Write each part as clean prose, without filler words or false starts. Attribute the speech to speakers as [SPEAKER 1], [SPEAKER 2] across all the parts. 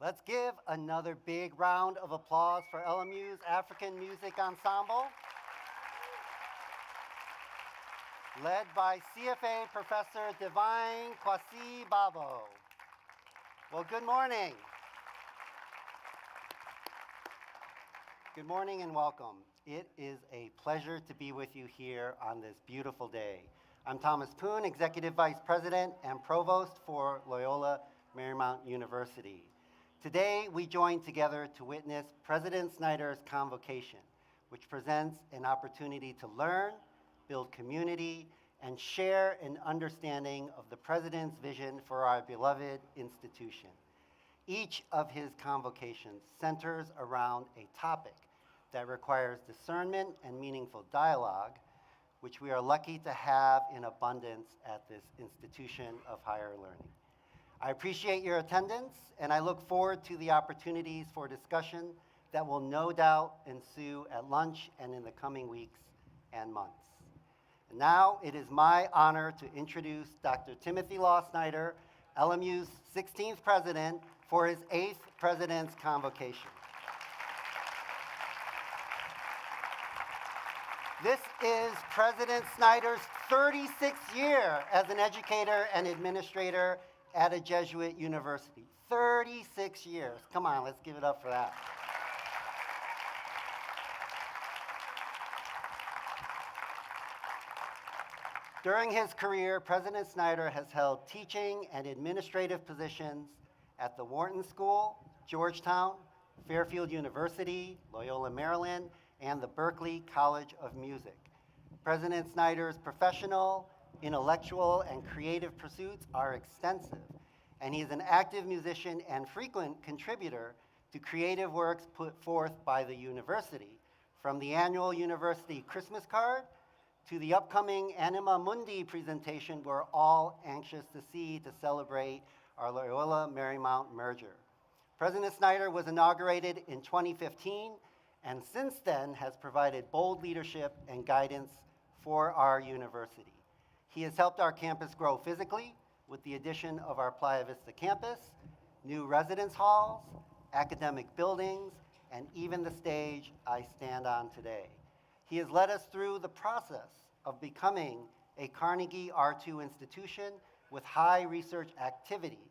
[SPEAKER 1] Let's give another big round of applause for LMU's African Music Ensemble, led by CFA Professor Divine Kwasi Babo. Well, good morning. Good morning and welcome. It is a pleasure to be with you here on this beautiful day. I'm Thomas Poon, Executive Vice President and Provost for Loyola Marymount University. Today, we join together to witness President Snyder's Convocation, which presents an opportunity to learn, build community, and share an understanding of the President's vision for our beloved institution. Each of his convocations centers around a topic that requires discernment and meaningful dialogue, which we are lucky to have in abundance at this institution of higher learning. I appreciate your attendance, and I look forward to the opportunities for discussion that will no doubt ensue at lunch and in the coming weeks and months. And now it is my honor to introduce Dr. Timothy Law Snyder, LMU's 16th president, for his 8th President's Convocation. This is President Snyder's 36th year as an educator and administrator at a Jesuit university. 36 years. Come on, let's give it up for that. During his career, President Snyder has held teaching and administrative positions at the Wharton School, Georgetown, Fairfield University, Loyola, Maryland, and the Berklee College of Music. President Snyder's professional, intellectual, and creative pursuits are extensive, and he is an active musician and frequent contributor to creative works put forth by the university, from the annual university Christmas card to the upcoming Anima Mundi presentation we're all anxious to see to celebrate our Loyola Marymount merger. President Snyder was inaugurated in 2015, and since then has provided bold leadership and guidance for our university. He has helped our campus grow physically with the addition of our Playa Vista campus, new residence halls, academic buildings, and even the stage I stand on today. He has led us through the process of becoming a Carnegie R2 institution with high research activity,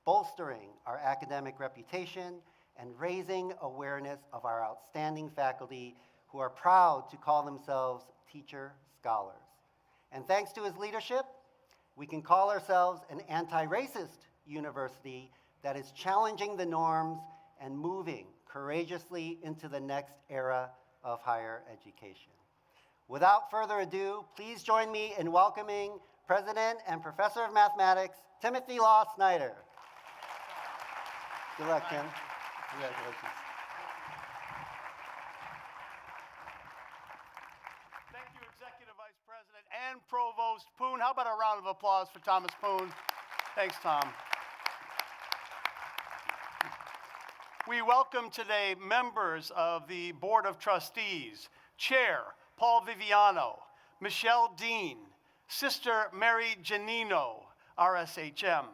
[SPEAKER 1] bolstering our academic reputation and raising awareness of our outstanding faculty who are proud to call themselves teacher scholars. And thanks to his leadership, we can call ourselves an anti-racist university that is challenging the norms and moving courageously into the next era of higher education. Without further ado, please join me in welcoming President and Professor of Mathematics, Timothy Law Snyder. Good luck, Tim. Congratulations.
[SPEAKER 2] Thank you, Executive Vice President and Provost Poon. How about a round of applause for Thomas Poon? Thanks, Tom. We welcome today members of the Board of Trustees, Chair Paul Viviano, Michelle Dean, Sister Mary Janino, RSHM,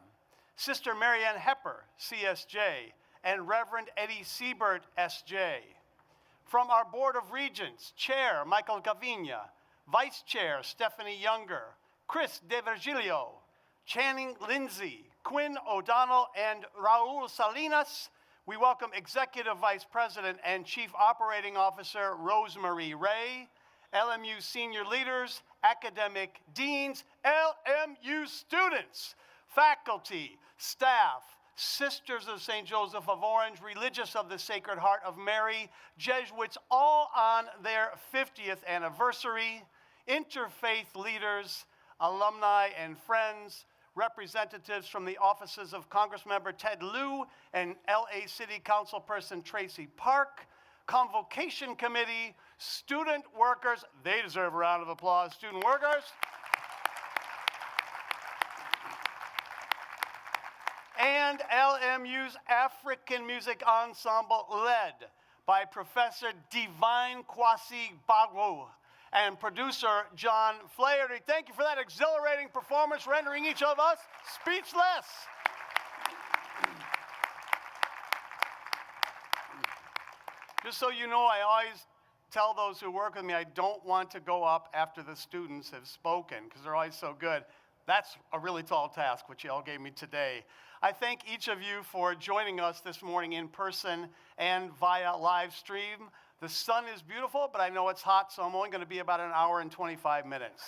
[SPEAKER 2] Sister Marianne Hepper, CSJ, and Reverend Eddie Siebert, SJ. From our Board of Regents, Chair Michael Gavinia, Vice Chair Stephanie Younger, Chris DeVirgilio, Channing Lindsay, Quinn O'Donnell, and Raul Salinas. We welcome Executive Vice President and Chief Operating Officer Rosemary Ray, LMU senior leaders, academic deans, LMU students, faculty, staff, Sisters of St. Joseph of Orange, Religious of the Sacred Heart of Mary, Jesuits, all on their 50th anniversary, interfaith leaders, alumni and friends, representatives from the offices of Congressmember Ted Lieu and LA City Councilperson Tracy Park, Convocation Committee, student workers, they deserve a round of applause, student workers, and LMU's African Music Ensemble led by Professor Divine Kwasi Babo and producer John Flaherty. Thank you for that exhilarating performance, rendering each of us speechless. Just so you know, I always tell those who work with me I don't want to go up after the students have spoken because they're always so good. That's a really tall task, which you all gave me today. I thank each of you for joining us this morning in person and via live stream. The sun is beautiful, but I know it's hot, so I'm only going to be about an hour and 25 minutes.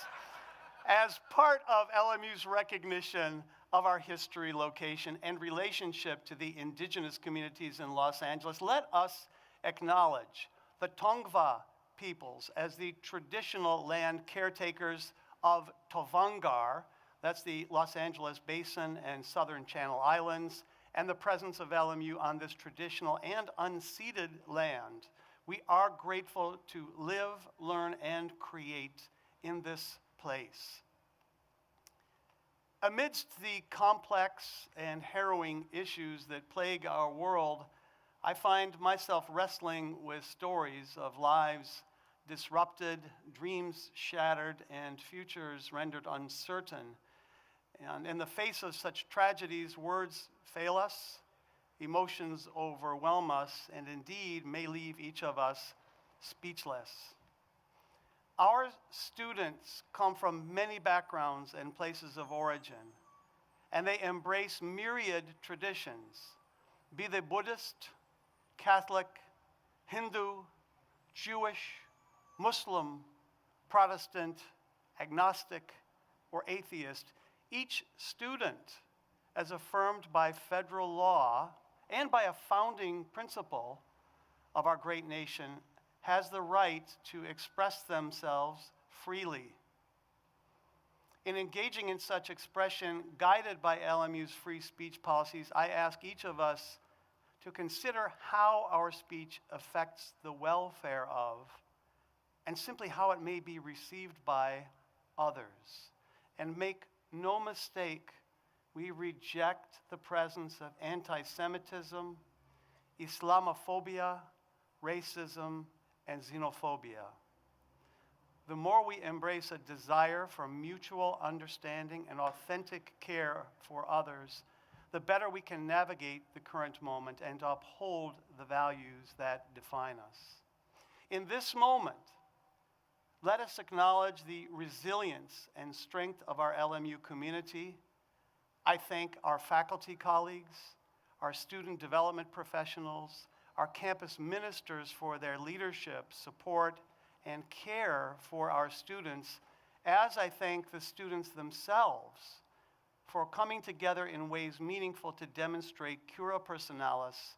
[SPEAKER 2] As part of LMU's recognition of our history, location, and relationship to the indigenous communities in Los Angeles, let us acknowledge the Tongva peoples as the traditional land caretakers of Tovangar, that's the Los Angeles Basin and Southern Channel Islands, and the presence of LMU on this traditional and unceded land. We are grateful to live, learn, and create in this place. Amidst the complex and harrowing issues that plague our world, I find myself wrestling with stories of lives disrupted, dreams shattered, and futures rendered uncertain. And in the face of such tragedies, words fail us, emotions overwhelm us, and indeed may leave each of us speechless. Our students come from many backgrounds and places of origin, and they embrace myriad traditions, be they Buddhist, Catholic, Hindu, Jewish, Muslim, Protestant, agnostic, or atheist. Each student, as affirmed by federal law and by a founding principle of our great nation, has the right to express themselves freely. In engaging in such expression, guided by LMU's free speech policies, I ask each of us to consider how our speech affects the welfare of, and simply how it may be received by, others. And make no mistake, we reject the presence of anti-Semitism, Islamophobia, racism, and xenophobia. The more we embrace a desire for mutual understanding and authentic care for others, the better we can navigate the current moment and uphold the values that define us. In this moment, let us acknowledge the resilience and strength of our LMU community. I thank our faculty colleagues, our student development professionals, our campus ministers for their leadership, support, and care for our students, as I thank the students themselves for coming together in ways meaningful to demonstrate cura personalis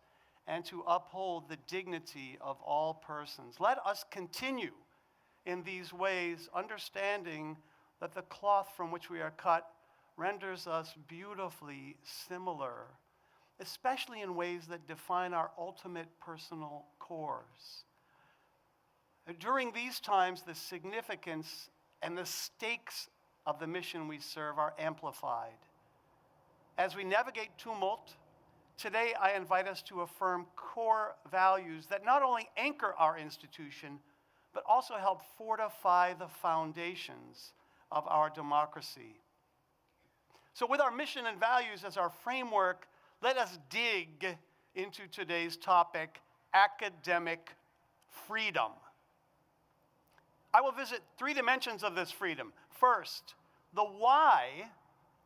[SPEAKER 2] and to uphold the dignity of all persons. Let us continue in these ways, understanding that the cloth from which we are cut renders us beautifully similar, especially in ways that define our ultimate personal cores. During these times, the significance and the stakes of the mission we serve are amplified. As we navigate tumult, today I invite us to affirm core values that not only anchor our institution, but also help fortify the foundations of our democracy. So with our mission and values as our framework, let us dig into today's topic, academic freedom. I will visit three dimensions of this freedom. First, the why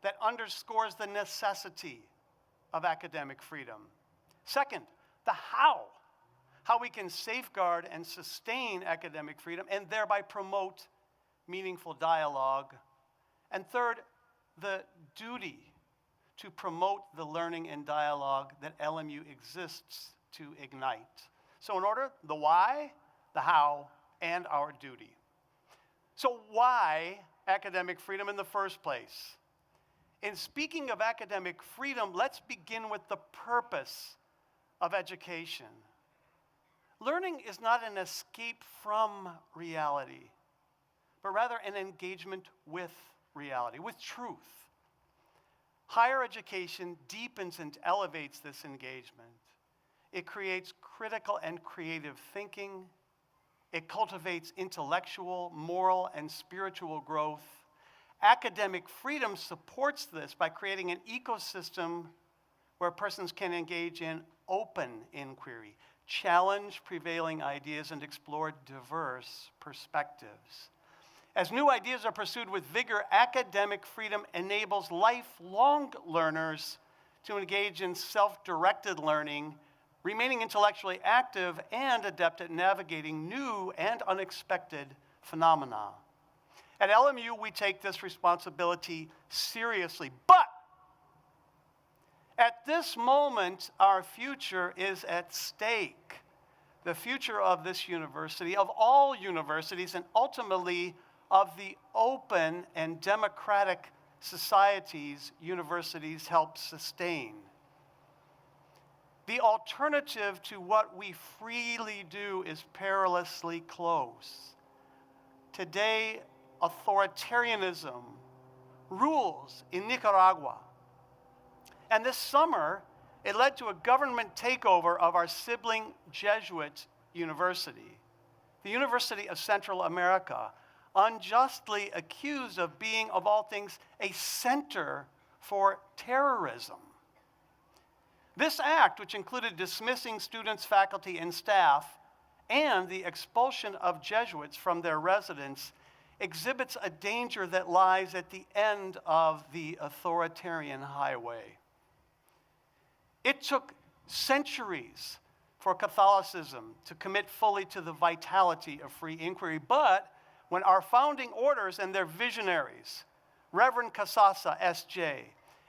[SPEAKER 2] that underscores the necessity of academic freedom. Second, the how we can safeguard and sustain academic freedom and thereby promote meaningful dialogue. And third, the duty to promote the learning and dialogue that LMU exists to ignite. So in order, the why, the how, and our duty. So why academic freedom in the first place? In speaking of academic freedom, let's begin with the purpose of education. Learning is not an escape from reality, but rather an engagement with reality, with truth. Higher education deepens and elevates this engagement. It creates critical and creative thinking. It cultivates intellectual, moral, and spiritual growth. Academic freedom supports this by creating an ecosystem where persons can engage in open inquiry, challenge prevailing ideas, and explore diverse perspectives. As new ideas are pursued with vigor, academic freedom enables lifelong learners to engage in self-directed learning, remaining intellectually active and adept at navigating new and unexpected phenomena. At LMU, we take this responsibility seriously, but at this moment, our future is at stake. The future of this university, of all universities, and ultimately of the open and democratic societies universities help sustain. The alternative to what we freely do is perilously close. Today, authoritarianism rules in Nicaragua. And this summer, it led to a government takeover of our sibling Jesuit university, the University of Central America, unjustly accused of being, of all things, a center for terrorism. This act, which included dismissing students, faculty, and staff, and the expulsion of Jesuits from their residence, exhibits a danger that lies at the end of the authoritarian highway. It took centuries for Catholicism to commit fully to the vitality of free inquiry, but when our founding orders and their visionaries, Reverend Casasa, S.J.,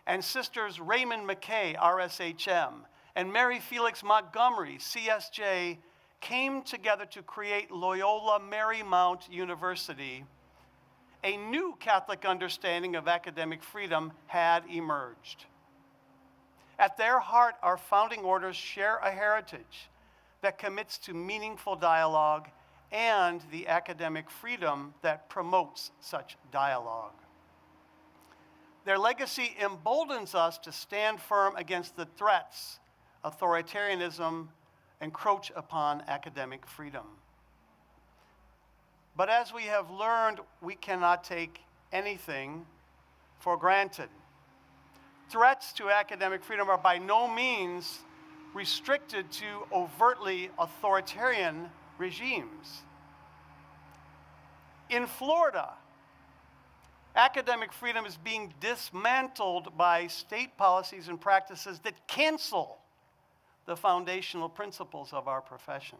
[SPEAKER 2] and Sisters Raymond McKay, RSHM, and Mary Felix Montgomery, CSJ, came together to create Loyola Marymount University, a new Catholic understanding of academic freedom had emerged. At their heart, our founding orders share a heritage that commits to meaningful dialogue and the academic freedom that promotes such dialogue. Their legacy emboldens us to stand firm against the threats authoritarianism encroach upon academic freedom. But as we have learned, we cannot take anything for granted. Threats to academic freedom are by no means restricted to overtly authoritarian regimes. In Florida, academic freedom is being dismantled by state policies and practices that cancel the foundational principles of our profession.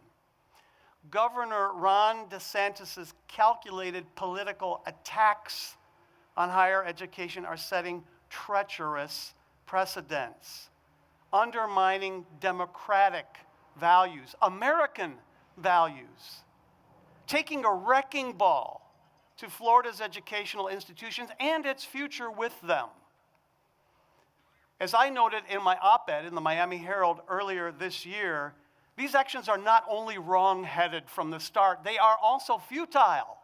[SPEAKER 2] Governor Ron DeSantis' calculated political attacks on higher education are setting treacherous precedents, undermining democratic values, American values, taking a wrecking ball to Florida's educational institutions and its future with them. As I noted in my op-ed in the Miami Herald earlier this year, these actions are not only wrong-headed from the start, they are also futile.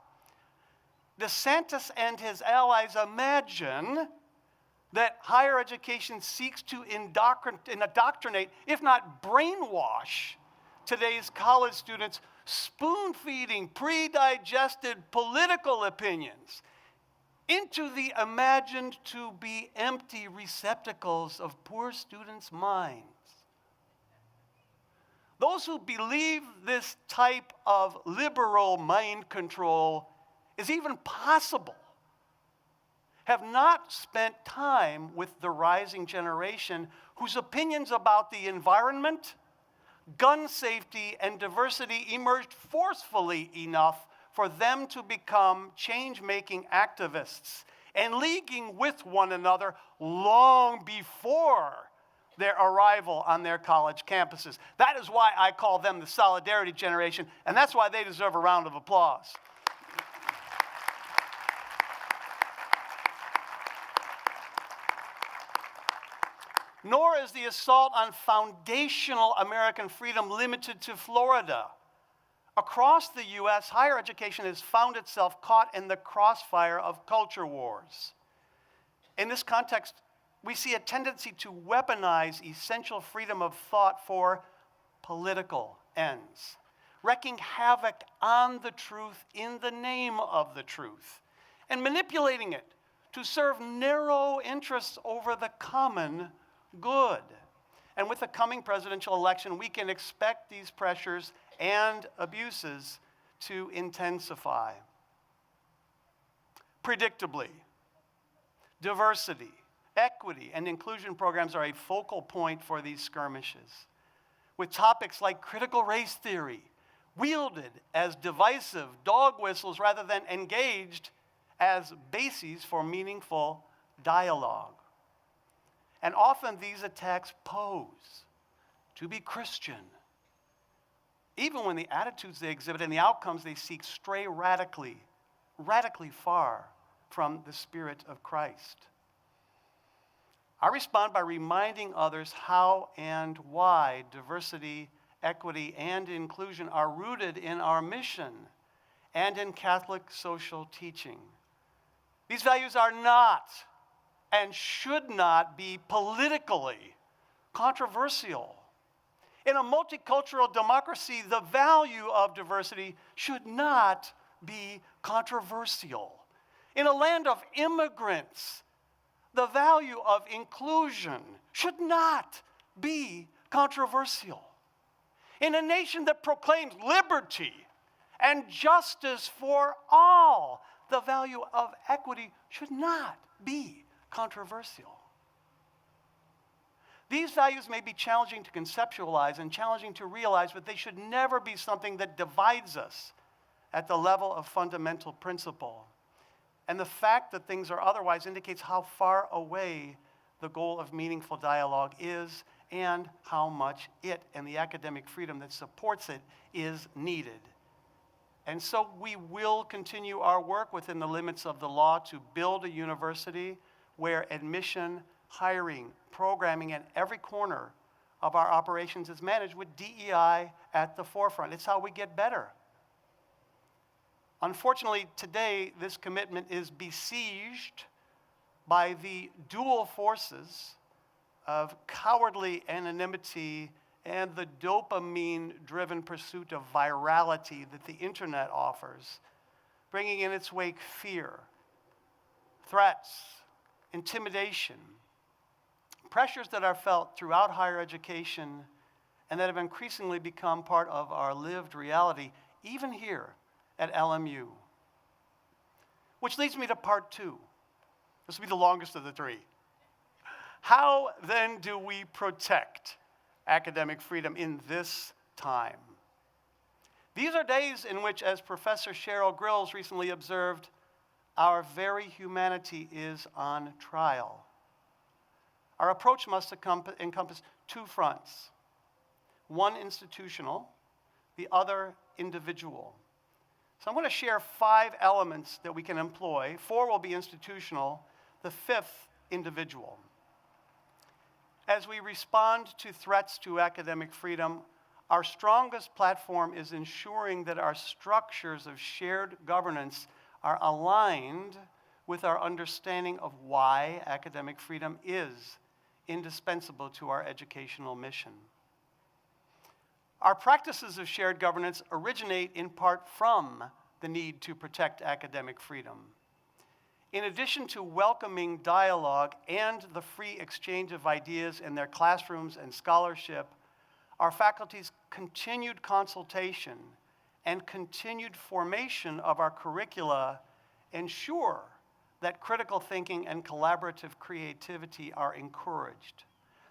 [SPEAKER 2] DeSantis and his allies imagine that higher education seeks to indoctrinate, if not brainwash, today's college students, spoon-feeding pre-digested political opinions into the imagined to be empty receptacles of poor students' minds. Those who believe this type of liberal mind control is even possible have not spent time with the rising generation whose opinions about the environment, gun safety, and diversity emerged forcefully enough for them to become change-making activists and leaguing with one another long before their arrival on their college campuses. That is why I call them the solidarity generation, and that's why they deserve a round of applause. Nor is the assault on foundational American freedom limited to Florida. Across the U.S., higher education has found itself caught in the crossfire of culture wars. In this context, we see a tendency to weaponize essential freedom of thought for political ends, wreaking havoc on the truth in the name of the truth, and manipulating it to serve narrow interests over the common good. And with the coming presidential election, we can expect these pressures and abuses to intensify. Predictably, diversity, equity, and inclusion programs are a focal point for these skirmishes, with topics like critical race theory wielded as divisive dog whistles rather than engaged as bases for meaningful dialogue. And often these attacks pose to be Christian, even when the attitudes they exhibit and the outcomes they seek stray radically far from the Spirit of Christ. I respond by reminding others how and why diversity, equity, and inclusion are rooted in our mission and in Catholic social teaching. These values are not and should not be politically controversial. In a multicultural democracy, the value of diversity should not be controversial. In a land of immigrants, the value of inclusion should not be controversial. In a nation that proclaims liberty and justice for all, the value of equity should not be controversial. These values may be challenging to conceptualize and challenging to realize, but they should never be something that divides us at the level of fundamental principle. And the fact that things are otherwise indicates how far away the goal of meaningful dialogue is and how much it and the academic freedom that supports it is needed. And so we will continue our work within the limits of the law to build a university where admission, hiring, programming, and every corner of our operations is managed with DEI at the forefront. It's how we get better. Unfortunately, today, this commitment is besieged by the dual forces of cowardly anonymity and the dopamine-driven pursuit of virality that the internet offers, bringing in its wake fear, threats, intimidation, pressures that are felt throughout higher education and that have increasingly become part of our lived reality, even here at LMU. Which leads me to part two. This will be the longest of the three. How then do we protect academic freedom in this time? These are days in which, as Professor Cheryl Grills recently observed, our very humanity is on trial. Our approach must encompass two fronts, one institutional, the other individual. So I'm going to share 5 elements that we can employ. 4 will be institutional, the 5th individual. As we respond to threats to academic freedom, our strongest platform is ensuring that our structures of shared governance are aligned with our understanding of why academic freedom is indispensable to our educational mission. Our practices of shared governance originate in part from the need to protect academic freedom. In addition to welcoming dialogue and the free exchange of ideas in their classrooms and scholarship, our faculty's continued consultation and continued formation of our curricula ensure that critical thinking and collaborative creativity are encouraged,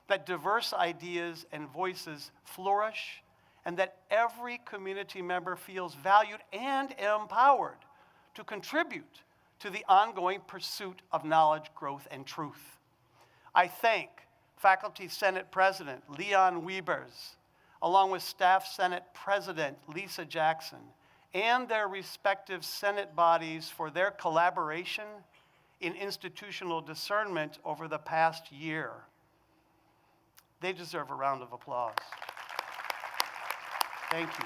[SPEAKER 2] that diverse ideas and voices flourish, and that every community member feels valued and empowered to contribute to the ongoing pursuit of knowledge, growth, and truth. I thank Faculty Senate President Leon Wiebers, along with Staff Senate President Lisa Jackson, and their respective Senate bodies for their collaboration in institutional discernment over the past year. They deserve a round of applause. Thank you.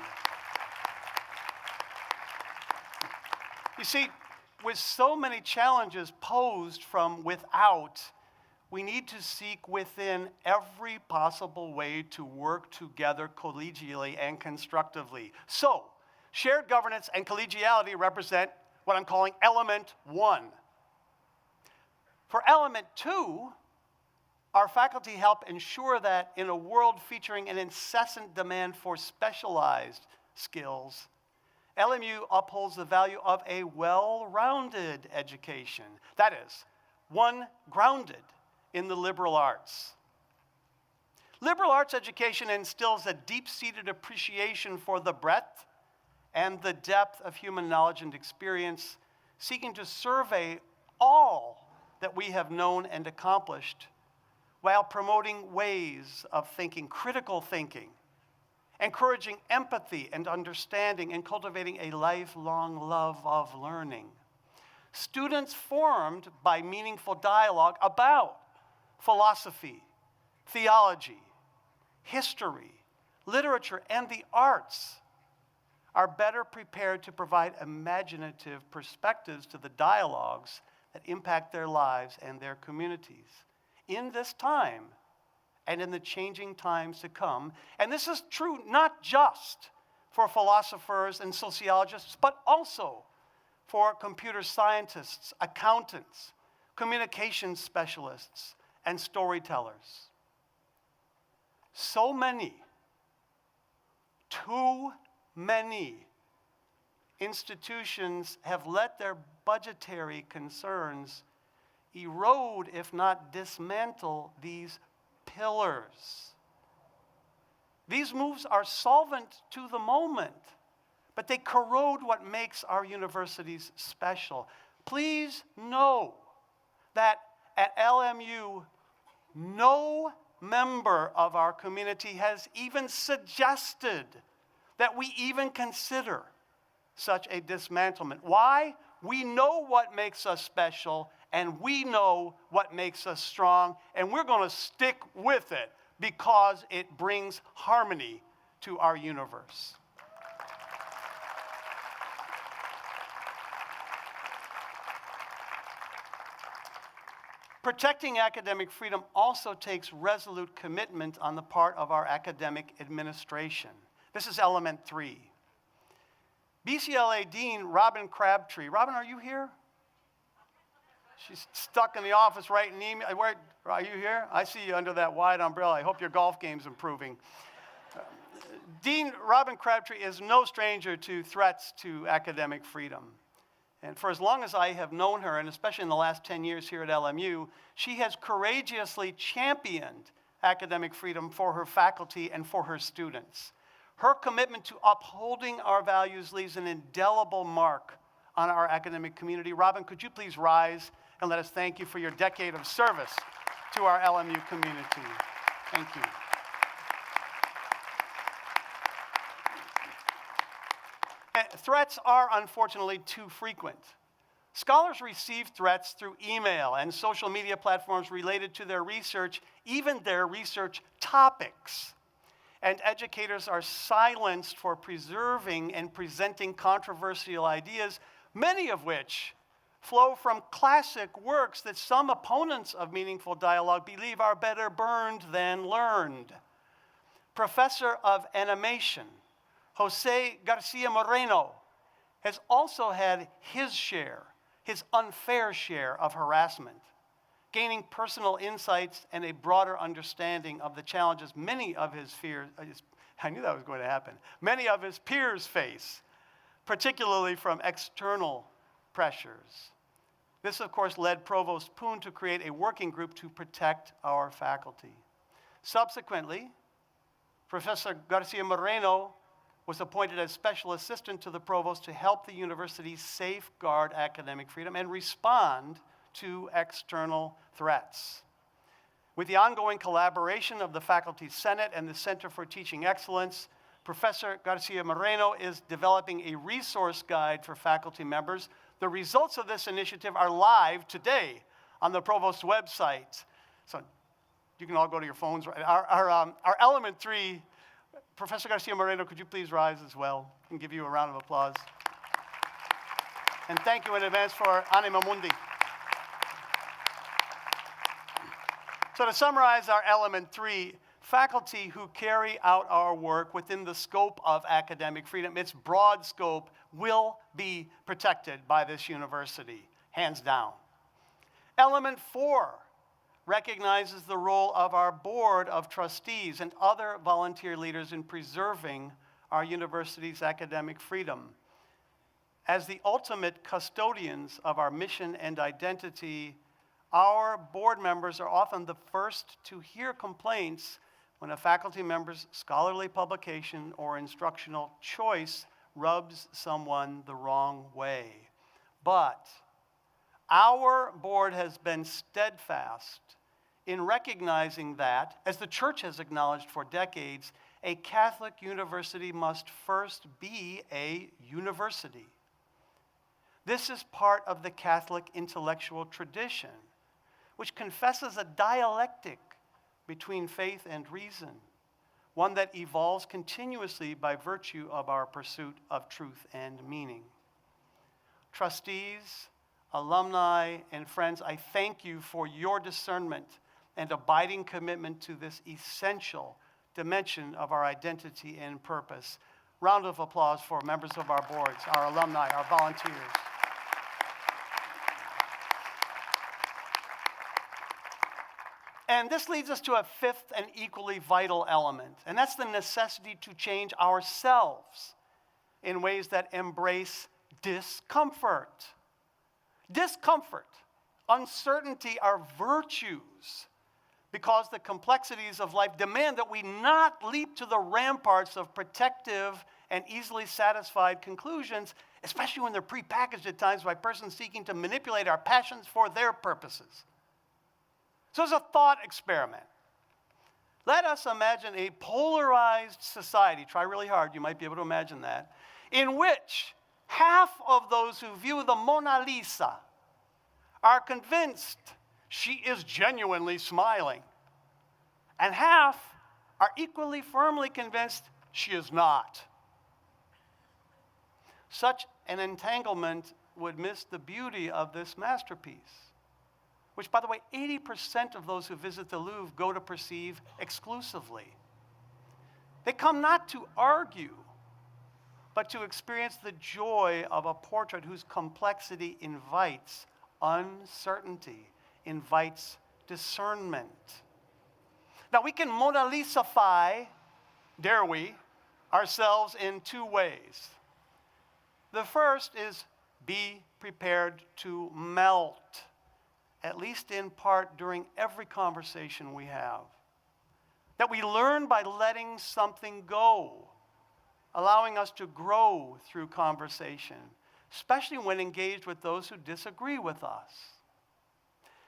[SPEAKER 2] You see, with so many challenges posed from without, we need to seek within every possible way to work together collegially and constructively. So, shared governance and collegiality represent what I'm calling element 1. For element 2, Our faculty help ensure that in a world featuring an incessant demand for specialized skills, LMU upholds the value of a well-rounded education. That is, one grounded in the liberal arts. Liberal arts education instills a deep-seated appreciation for the breadth and the depth of human knowledge and experience, seeking to survey all that we have known and accomplished, while promoting ways of thinking, critical thinking, encouraging empathy and understanding, and cultivating a lifelong love of learning. Students formed by meaningful dialogue about philosophy, theology, history, literature, and the arts are better prepared to provide imaginative perspectives to the dialogues that impact their lives and their communities in this time and in the changing times to come. And this is true not just for philosophers and sociologists, but also for computer scientists, accountants, communications specialists, and storytellers. So many, too many institutions have let their budgetary concerns erode, if not dismantle, these pillars. These moves are solvent to the moment, but they corrode what makes our universities special. Please know that at LMU, no member of our community has even suggested that we even consider such a dismantlement. Why? We know what makes us special, and we know what makes us strong, and we're going to stick with it because it brings harmony to our universe. Protecting academic freedom also takes resolute commitment on the part of our academic administration. This is element 3. BCLA Dean Robin Crabtree. Robin, are you here? She's stuck in the office writing email. Where, are you here? I see you under that wide umbrella. I hope your golf game's improving. Dean Robin Crabtree is no stranger to threats to academic freedom. And for as long as I have known her, and especially in the last 10 years here at LMU, she has courageously championed academic freedom for her faculty and for her students. Her commitment to upholding our values leaves an indelible mark on our academic community. Robin, could you please rise and let us thank you for your decade of service to our LMU community. Thank you. Threats are unfortunately too frequent. Scholars receive threats through email and social media platforms related to their research, even their research topics. And educators are silenced for preserving and presenting controversial ideas, many of which flow from classic works that some opponents of meaningful dialogue believe are better burned than learned. Professor of animation, Jose Garcia Moreno, has also had his unfair share of harassment, gaining personal insights and a broader understanding of the challenges many of his I knew that was going to happen, many of his peers face, particularly from external pressures. This, of course, led Provost Poon to create a working group to protect our faculty. Subsequently, Professor Garcia Moreno was appointed as special assistant to the provost to help the university safeguard academic freedom and respond to external threats. With the ongoing collaboration of the Faculty Senate and the Center for Teaching Excellence, Professor Garcia Moreno is developing a resource guide for faculty members. The results of this initiative are live today on the Provost's website. So you can all go to your phones. Our element 3, Professor Garcia Moreno, could you please rise as well and give you a round of applause? And thank you in advance for Anima Mundi. So to summarize our element 3, faculty who carry out our work within the scope of academic freedom, its broad scope, will be protected by this university, hands down. Element 4, recognizes the role of our board of trustees and other volunteer leaders in preserving our university's academic freedom. As the ultimate custodians of our mission and identity, our board members are often the first to hear complaints when a faculty member's scholarly publication or instructional choice rubs someone the wrong way. But our board has been steadfast in recognizing that, as the church has acknowledged for decades, a Catholic university must first be a university. This is part of the Catholic intellectual tradition, which confesses a dialectic between faith and reason, one that evolves continuously by virtue of our pursuit of truth and meaning. Trustees, alumni, and friends, I thank you for your discernment and abiding commitment to this essential dimension of our identity and purpose. Round of applause for members of our boards, our alumni, our volunteers. And this leads us to a fifth and equally vital element, and that's the necessity to change ourselves in ways that embrace discomfort. Discomfort, uncertainty are virtues because the complexities of life demand that we not leap to the ramparts of protective and easily satisfied conclusions, especially when they're prepackaged at times by persons seeking to manipulate our passions for their purposes. So as a thought experiment, let us imagine a polarized society. Try really hard, you might be able to imagine that, in which half of those who view the Mona Lisa are convinced she is genuinely smiling, and half are equally firmly convinced she is not. Such an entanglement would miss the beauty of this masterpiece, which, by the way, 80% of those who visit the Louvre go to perceive exclusively. They come not to argue, but to experience the joy of a portrait whose complexity invites uncertainty, invites discernment. Now, we can Mona Lisa-fy, dare we, ourselves in two ways. The first is be prepared to melt, at least in part during every conversation we have. That we learn by letting something go, allowing us to grow through conversation, especially when engaged with those who disagree with us.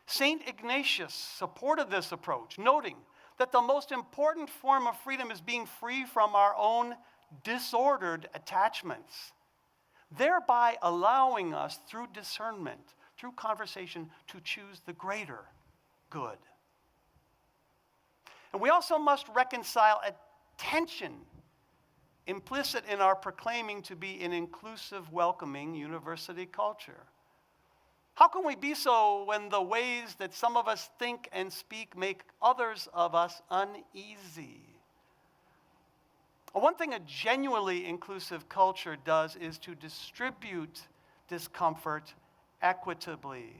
[SPEAKER 2] St. Ignatius supported this approach, noting that the most important form of freedom is being free from our own disordered attachments, thereby allowing us through discernment, through conversation, to choose the greater good. And we also must reconcile a tension implicit in our proclaiming to be an inclusive, welcoming university culture. How can we be so when the ways that some of us think and speak make others of us uneasy? One thing a genuinely inclusive culture does is to distribute discomfort equitably.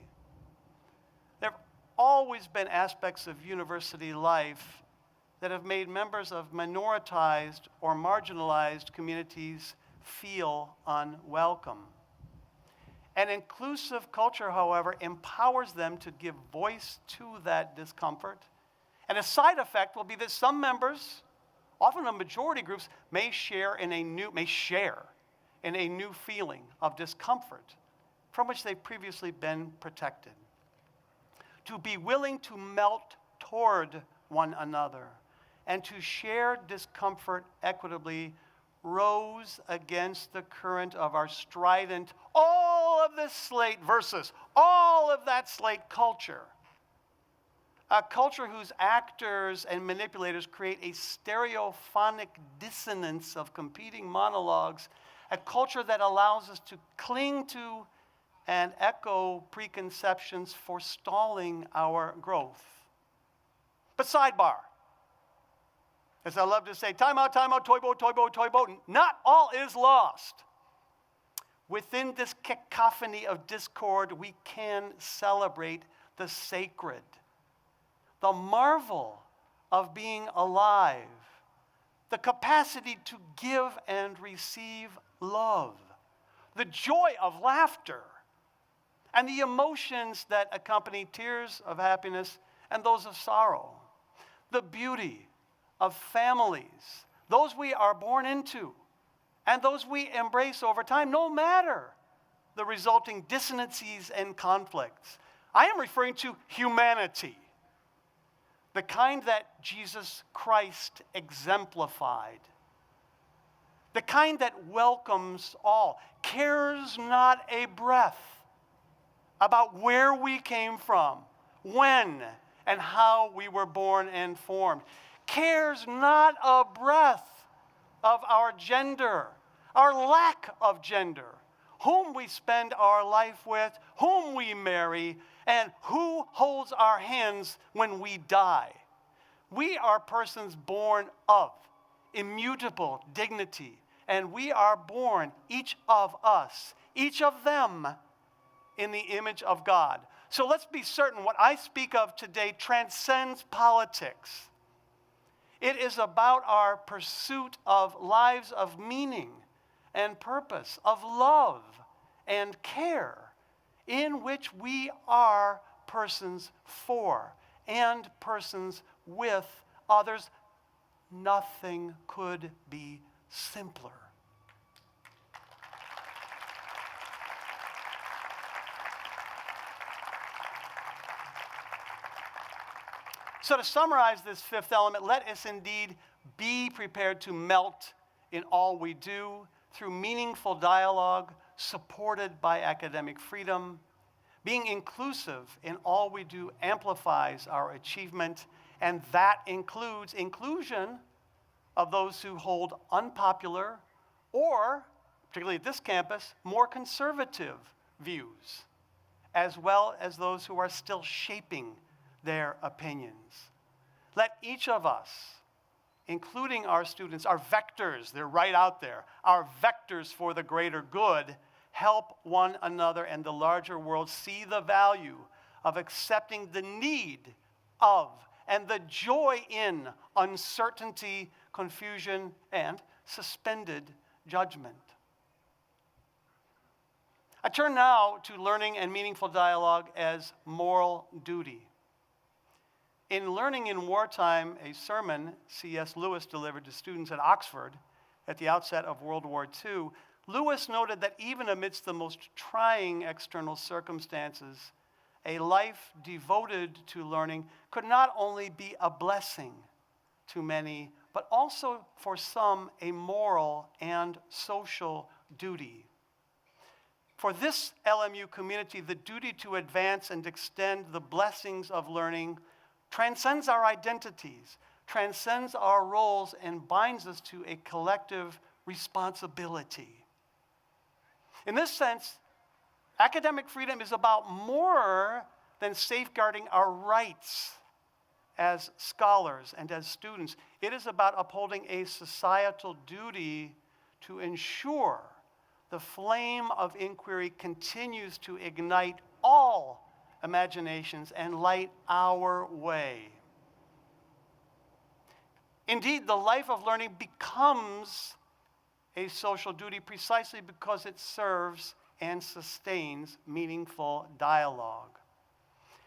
[SPEAKER 2] There have always been aspects of university life that have made members of minoritized or marginalized communities feel unwelcome. An inclusive culture, however, empowers them to give voice to that discomfort. And a side effect will be that some members, often the majority groups, may share in a new feeling of discomfort from which they've previously been protected. To be willing to melt toward one another and to share discomfort equitably rose against the current of our strident, all of this slate versus all of that slate culture. A culture whose actors and manipulators create a stereophonic dissonance of competing monologues, a culture that allows us to cling to and echo preconceptions forestalling our growth. But sidebar, as I love to say, time out, toy boat. Not all is lost. Within this cacophony of discord, we can celebrate the sacred. the marvel of being alive, the capacity to give and receive love, the joy of laughter, and the emotions that accompany tears of happiness and those of sorrow, the beauty of families, those we are born into and those we embrace over time, no matter the resulting dissonancies and conflicts. I am referring to humanity, the kind that Jesus Christ exemplified, the kind that welcomes all, cares not a breath about where we came from, when and how we were born and formed, cares not a breath of our gender, our lack of gender, whom we spend our life with, whom we marry, and who holds our hands when we die. We are persons born of immutable dignity, and we are born, each of us, each of them, in the image of God. So let's be certain what I speak of today transcends politics. It is about our pursuit of lives of meaning and purpose, of love and care, in which we are persons for and persons with others. Nothing could be simpler. So to summarize this fifth element, let us indeed be prepared to melt in all we do through meaningful dialogue supported by academic freedom. Being inclusive in all we do amplifies our achievement, and that includes inclusion of those who hold unpopular or, particularly at this campus, more conservative views, as well as those who are still shaping their opinions. Let each of us, including our students, our vectors, they're right out there, our vectors for the greater good, help one another and the larger world see the value of accepting the need of and the joy in uncertainty, confusion, and suspended judgment. I turn now to learning and meaningful dialogue as moral duty. In Learning in Wartime, a sermon C.S. Lewis delivered to students at Oxford at the outset of World War II, Lewis noted that even amidst the most trying external circumstances, a life devoted to learning could not only be a blessing to many, but also for some a moral and social duty. For this LMU community, the duty to advance and extend the blessings of learning transcends our identities, transcends our roles, and binds us to a collective responsibility. In this sense, academic freedom is about more than safeguarding our rights as scholars and as students. It is about upholding a societal duty to ensure the flame of inquiry continues to ignite all imaginations and light our way. Indeed, the life of learning becomes a social duty precisely because it serves and sustains meaningful dialogue.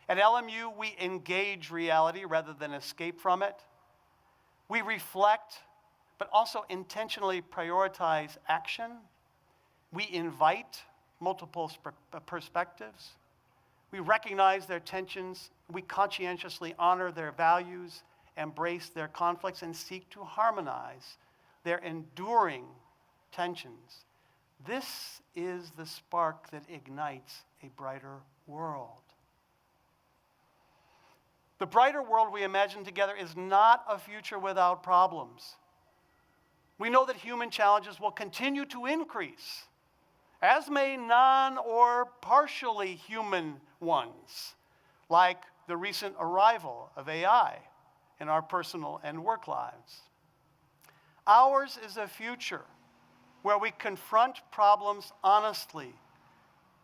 [SPEAKER 2] At LMU, we engage reality rather than escape from it. We reflect, but also intentionally prioritize action. We invite multiple perspectives. We recognize their tensions. We conscientiously honor their values, embrace their conflicts, and seek to harmonize their enduring tensions. This is the spark that ignites a brighter world. The brighter world we imagine together is not a future without problems. We know that human challenges will continue to increase, as may non or partially human ones, like the recent arrival of AI in our personal and work lives. Ours is a future where we confront problems honestly,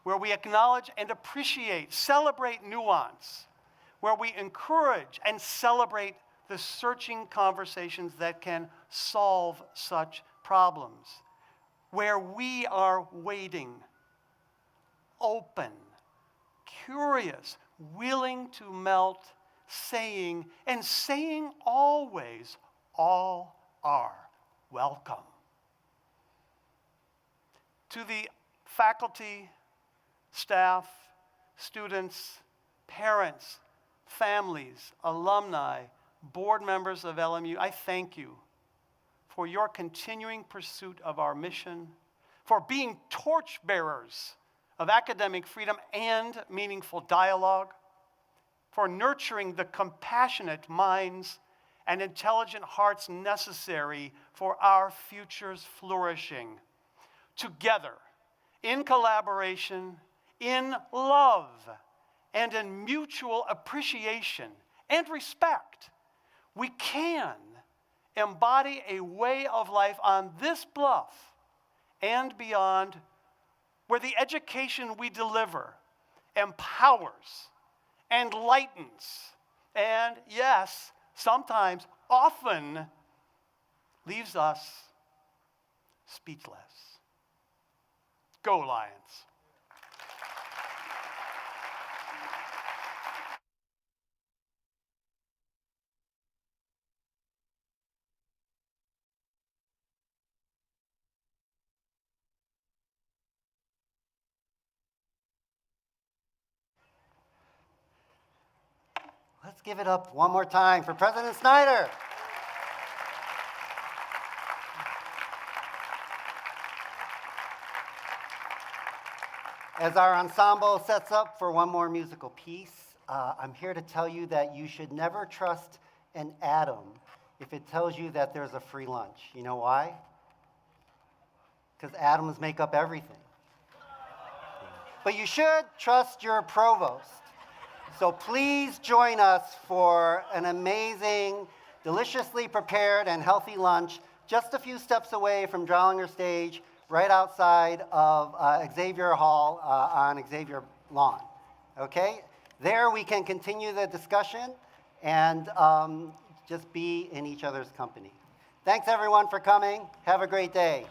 [SPEAKER 2] where we acknowledge and appreciate, celebrate nuance, where we encourage and celebrate the searching conversations that can solve such problems, where we are waiting, open, curious, willing to melt, saying always, all are welcome. To the faculty, staff, students, parents, families, alumni, board members of LMU, I thank you for your continuing pursuit of our mission, for being torchbearers of academic freedom and meaningful dialogue, for nurturing the compassionate minds and intelligent hearts necessary for our future's flourishing. Together, in collaboration, in love, and in mutual appreciation and respect, we can embody a way of life on this bluff and beyond, where the education we deliver empowers, enlightens, and yes, sometimes, often, leaves us speechless. Go Lions.
[SPEAKER 1] Let's give it up one more time for President Snyder. As our ensemble sets up for one more musical piece, I'm here to tell you that you should never trust an atom if it tells you that there's a free lunch. You know why? Because atoms make up everything. But you should trust your provost. So please join us for an amazing, deliciously prepared and healthy lunch just a few steps away from Drollinger Stage, right outside of Xavier Hall on Xavier Lawn. Okay? There we can continue the discussion and just be in each other's company. Thanks everyone for coming. Have a great day.